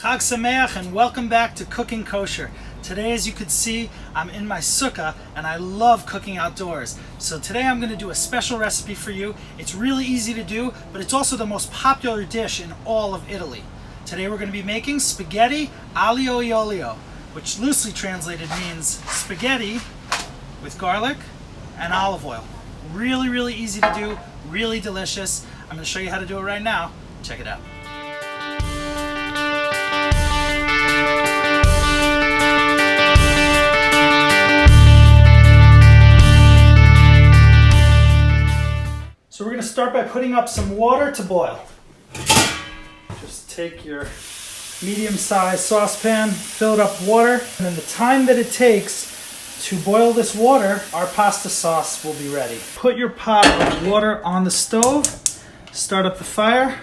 Chag Sameach and welcome back to Cooking Kosher. Today, as you could see, I'm in my Sukkah and I love cooking outdoors. So today I'm going to do a special recipe for you. It's really easy to do, but it's also the most popular dish in all of Italy. Today we're going to be making spaghetti aglio e olio, which loosely translated means spaghetti with garlic and olive oil. Really, really easy to do, really delicious. I'm going to show you how to do it right now. Check it out. So we're going to start by putting up some water to boil. Just take your medium-sized saucepan, fill it up with water, and in the time that it takes to boil this water, our pasta sauce will be ready. Put your pot of water on the stove, start up the fire,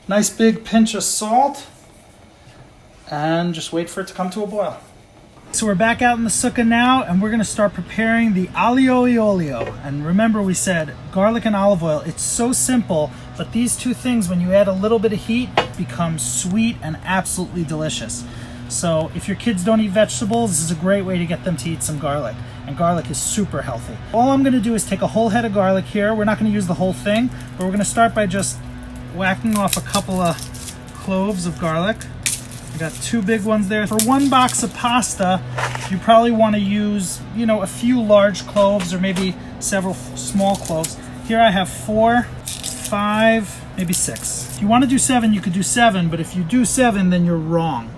nice big pinch of salt, and just wait for it to come to a boil. So we're back out in the Sukkah now, and we're going to start preparing the aglio e olio. And remember, we said garlic and olive oil. It's so simple, but these two things, when you add a little bit of heat, become sweet and absolutely delicious. So if your kids don't eat vegetables, this is a great way to get them to eat some garlic. And garlic is super healthy. All I'm going to do is take a whole head of garlic here. We're not going to use the whole thing, but we're going to start by just whacking off a couple of cloves of garlic. I got two big ones there. For one box of pasta, you probably want to use, a few large cloves or maybe several small cloves. Here I have 4, 5, maybe 6. If you want to do 7, you could do 7, but if you do 7, then you're wrong,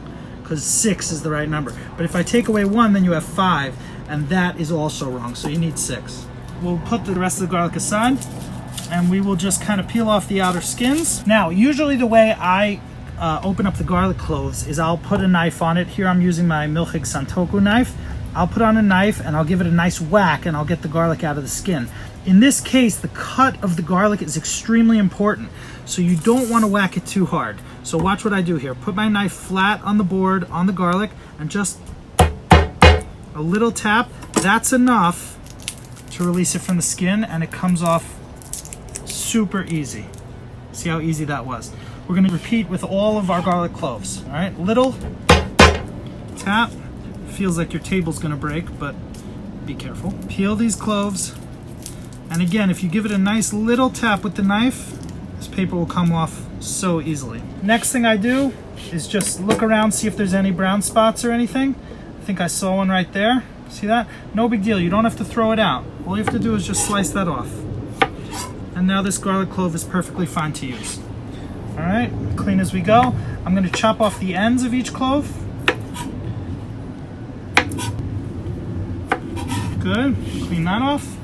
because 6 is the right number. But if I take away 1, then you have 5, and that is also wrong, so you need 6. We'll put the rest of the garlic aside, and we will just kind of peel off the outer skins. Now, usually the way I open up the garlic cloves is I'll put a knife on it. Here I'm using my Milchig Santoku knife. I'll put on a knife and I'll give it a nice whack and I'll get the garlic out of the skin. In this case, the cut of the garlic is extremely important, so you don't want to whack it too hard. So watch what I do here. Put my knife flat on the board on the garlic and just a little tap. That's enough to release it from the skin, and it comes off super easy. See how easy that was? We're going to repeat with all of our garlic cloves. All right, little tap. Feels like your table's going to break, but be careful. Peel these cloves. And again, if you give it a nice little tap with the knife, this paper will come off so easily. Next thing I do is just look around, see if there's any brown spots or anything. I think I saw one right there. See that? No big deal. You don't have to throw it out. All you have to do is just slice that off. And now this garlic clove is perfectly fine to use. All right, clean as we go. I'm going to chop off the ends of each clove. Good, clean that off.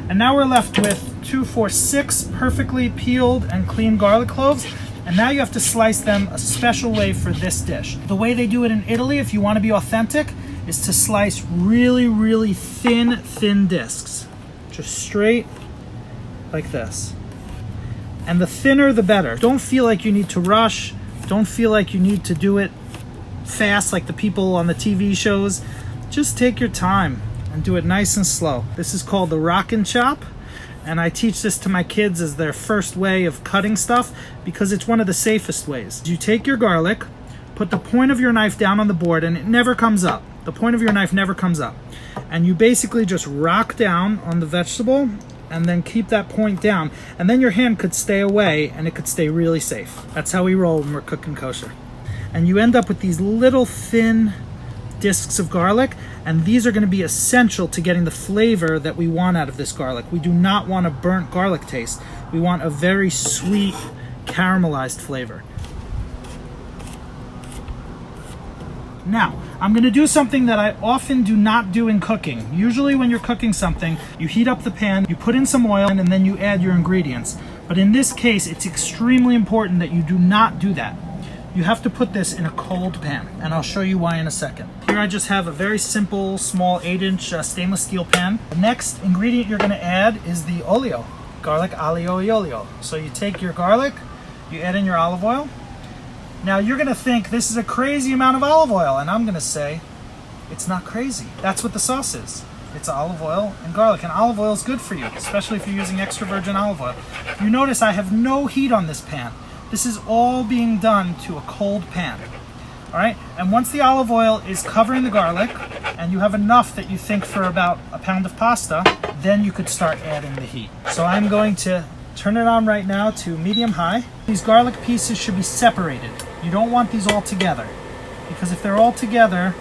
And now we're left with 2, 4, 6 perfectly peeled and clean garlic cloves. And now you have to slice them a special way for this dish. The way they do it in Italy, if you want to be authentic, is to slice really, really thin discs. Just straight like this. And the thinner, the better. Don't feel like you need to rush. Don't feel like you need to do it fast like the people on the TV shows. Just take your time and do it nice and slow. This is called the rock and chop. And I teach this to my kids as their first way of cutting stuff because it's one of the safest ways. You take your garlic, put the point of your knife down on the board, and it never comes up. The point of your knife never comes up. And you basically just rock down on the vegetable and then keep that point down, and then your hand could stay away and it could stay really safe. That's how we roll when we're cooking kosher. And you end up with these little thin discs of garlic, and these are going to be essential to getting the flavor that we want out of this garlic. We do not want a burnt garlic taste. We want a very sweet, caramelized flavor. Now, I'm going to do something that I often do not do in cooking. Usually when you're cooking something, you heat up the pan, you put in some oil, and then you add your ingredients. But in this case, it's extremely important that you do not do that. You have to put this in a cold pan, and I'll show you why in a second. Here I just have a very simple, small 8-inch stainless steel pan. The next ingredient you're going to add is the olio, garlic aglio e olio. So you take your garlic, you add in your olive oil. Now you're going to think this is a crazy amount of olive oil, and I'm going to say it's not crazy. That's what the sauce is. It's olive oil and garlic, and olive oil is good for you, especially if you're using extra virgin olive oil. You notice I have no heat on this pan. This is all being done to a cold pan. All right, and once the olive oil is covering the garlic and you have enough that you think for about a pound of pasta, then you could start adding the heat. So I'm going to turn it on right now to medium-high. These garlic pieces should be separated. You don't want these all together, because if they're all together,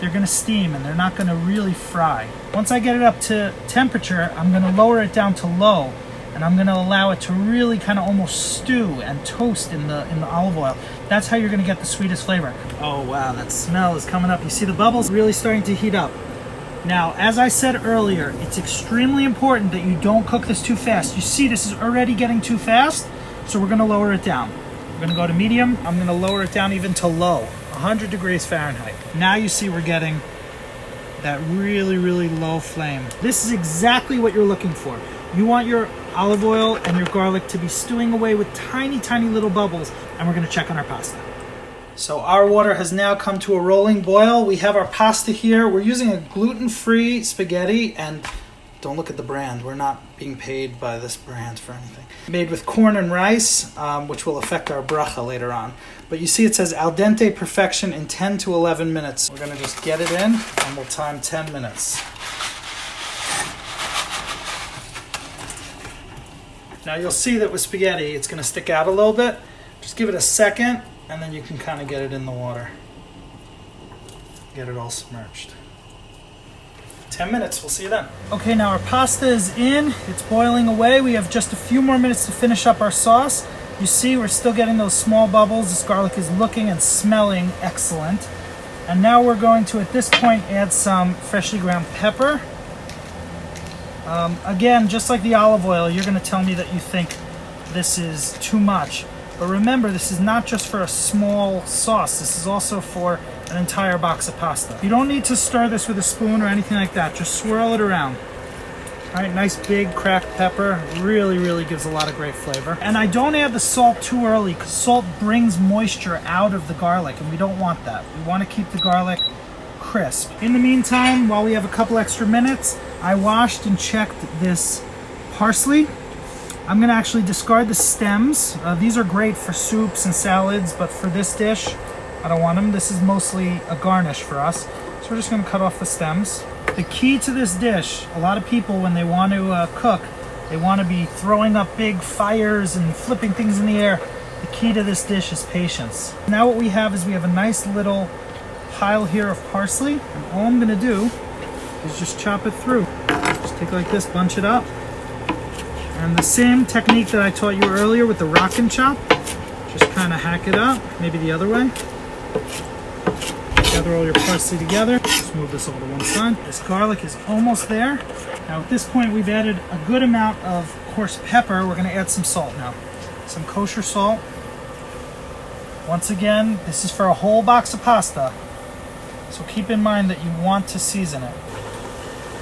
they're gonna steam and they're not gonna really fry. Once I get it up to temperature, I'm gonna lower it down to low, and I'm gonna allow it to really kind of almost stew and toast in the olive oil. That's how you're gonna get the sweetest flavor. Oh wow, that smell is coming up. You see the bubbles really starting to heat up. Now, as I said earlier, it's extremely important that you don't cook this too fast. You see this is already getting too fast, so we're gonna lower it down. We're gonna go to medium. I'm gonna lower it down even to low, 100 degrees Fahrenheit. Now you see we're getting that really, really low flame. This is exactly what you're looking for. You want your olive oil and your garlic to be stewing away with tiny, tiny little bubbles, and we're gonna check on our pasta. So our water has now come to a rolling boil. We have our pasta here. We're using a gluten-free spaghetti, and don't look at the brand. We're not being paid by this brand for anything. Made with corn and rice, which will affect our bracha later on. But you see it says al dente perfection in 10 to 11 minutes. We're gonna just get it in, and we'll time 10 minutes. Now you'll see that with spaghetti, it's gonna stick out a little bit. Just give it a second, and then you can kind of get it in the water. Get it all submerged. 10 minutes, we'll see you then. Okay, now our pasta is in, it's boiling away. We have just a few more minutes to finish up our sauce. You see we're still getting those small bubbles. This garlic is looking and smelling excellent. And now we're going to, at this point, add some freshly ground pepper. Again, just like the olive oil, you're gonna tell me that you think this is too much. But remember, this is not just for a small sauce. This is also for an entire box of pasta. You don't need to stir this with a spoon or anything like that. Just swirl it around. All right, nice big cracked pepper. Really, really gives a lot of great flavor. And I don't add the salt too early, because salt brings moisture out of the garlic, and we don't want that. We want to keep the garlic crisp. In the meantime, while we have a couple extra minutes, I washed and checked this parsley. I'm gonna actually discard the stems. These are great for soups and salads, but for this dish, I don't want them. This is mostly a garnish for us. So we're just gonna cut off the stems. The key to this dish, a lot of people, when they want to cook, they want to be throwing up big fires and flipping things in the air. The key to this dish is patience. Now what we have is we have a nice little pile here of parsley, and all I'm gonna do is just chop it through. Just take it like this, bunch it up. And the same technique that I taught you earlier with the rock and chop, just kind of hack it up, maybe the other way. Gather all your parsley together. Just move this over to one side. This garlic is almost there. Now at this point we've added a good amount of coarse pepper. We're gonna add some salt now. Some kosher salt. Once again, this is for a whole box of pasta. So keep in mind that you want to season it.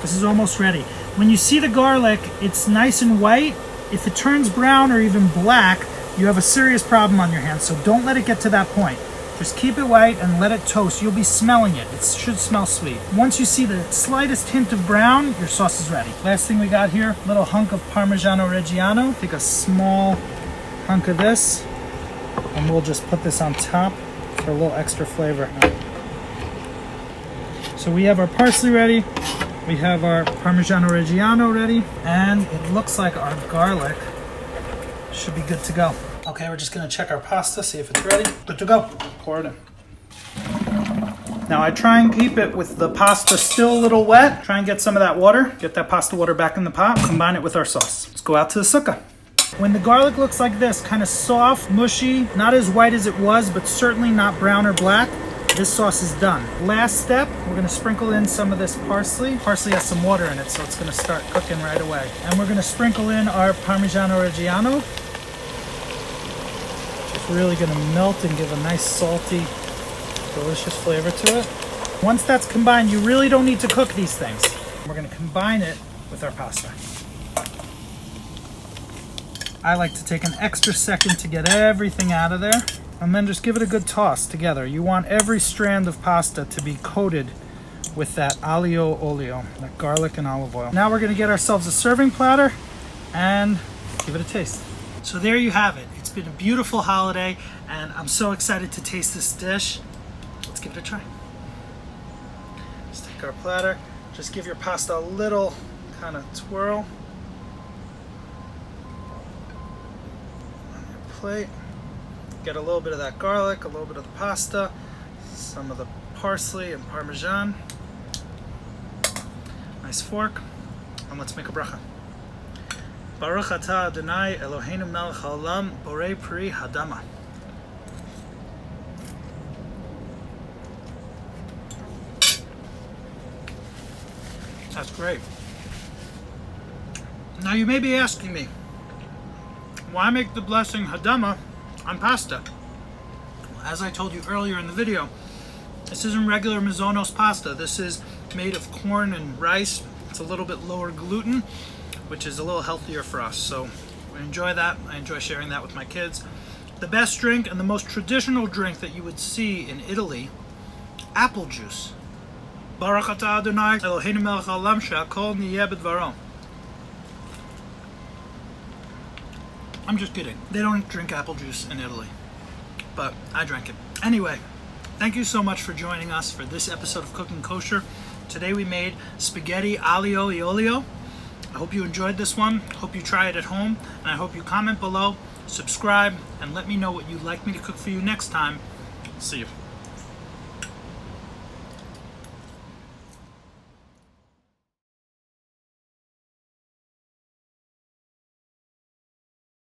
This is almost ready. When you see the garlic, it's nice and white. If it turns brown or even black, you have a serious problem on your hands, so don't let it get to that point. Just keep it white and let it toast. You'll be smelling it. It should smell sweet. Once you see the slightest hint of brown, your sauce is ready. Last thing we got here, little hunk of Parmesan Reggiano. Take a small hunk of this, and we'll just put this on top for a little extra flavor. So we have our parsley ready. We have our Parmesan Reggiano ready, and it looks like our garlic should be good to go. Okay, we're just gonna check our pasta, see if it's ready. Good to go. Pour it in. Now I try and keep it with the pasta still a little wet. Try and get some of that water. Get that pasta water back in the pot. Combine it with our sauce. Let's go out to the sukkah. When the garlic looks like this, kind of soft, mushy, not as white as it was, but certainly not brown or black, this sauce is done. Last step, we're gonna sprinkle in some of this parsley. Parsley has some water in it, so it's gonna start cooking right away. And we're gonna sprinkle in our Parmesan Reggiano. It's really gonna melt and give a nice salty, delicious flavor to it. Once that's combined, you really don't need to cook these things. We're gonna combine it with our pasta. I like to take an extra second to get everything out of there, and then just give it a good toss together. You want every strand of pasta to be coated with that Aglio Olio, that garlic and olive oil. Now we're gonna get ourselves a serving platter and give it a taste. So there you have it. It's been a beautiful holiday, and I'm so excited to taste this dish. let's give it a try. Let's take our platter. Just give your pasta a little kind of twirl on your plate. Get a little bit of that garlic, a little bit of the pasta, some of the parsley and Parmesan. Nice fork. And let's make a bracha. Baruch atah Adonai Eloheinu melech haolam borei pri hadama. That's great. Now you may be asking me, why make the blessing hadama on pasta? As I told you earlier in the video, this isn't regular Mizonos pasta. This is made of corn and rice. It's a little bit lower gluten, which is a little healthier for us. So we enjoy that. I enjoy sharing that with my kids. The best drink and the most traditional drink that you would see in Italy, apple juice. Baruch atah Adonai Eloheinu melech haolam she'akol niyeh b'dvaro. I'm just kidding. They don't drink apple juice in Italy, but I drank it. Anyway, thank you so much for joining us for this episode of Cooking Kosher. Today we made spaghetti aglio e olio. I hope you enjoyed this one. Hope you try it at home, and I hope you comment below, subscribe, and let me know what you'd like me to cook for you next time. See you.